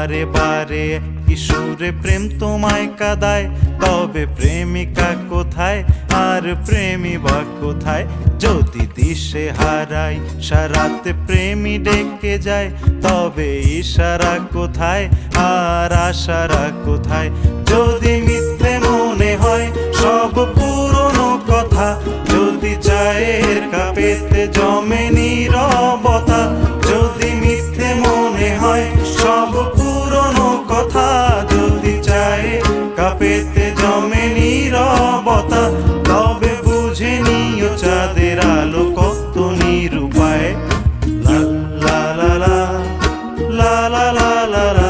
বারে বারে কিশোরে প্রেম তোমায় কাঁদায়, তবে প্রেমিকা কোথায় আর প্রেমী বা কোথায়? যদি দিশে হারাই সারাতে প্রেমী ডেকে যায়, তবে ইশারা কোথায় আর আশারা কোথায়? যদি মিথ্যে মনে হয় সব পুরনো কথা, যদি চায়ের কাপেতে জমে নীরবতা, যদি মিথ্যে মনে হয় সব পুরনো কথা, যদি চায়ের কাপেতে জমে নীরবতা, তবে বুঝে নিও চাঁদের আলো কত নিরূপায়। লা লা লা লা লা লা লা লা।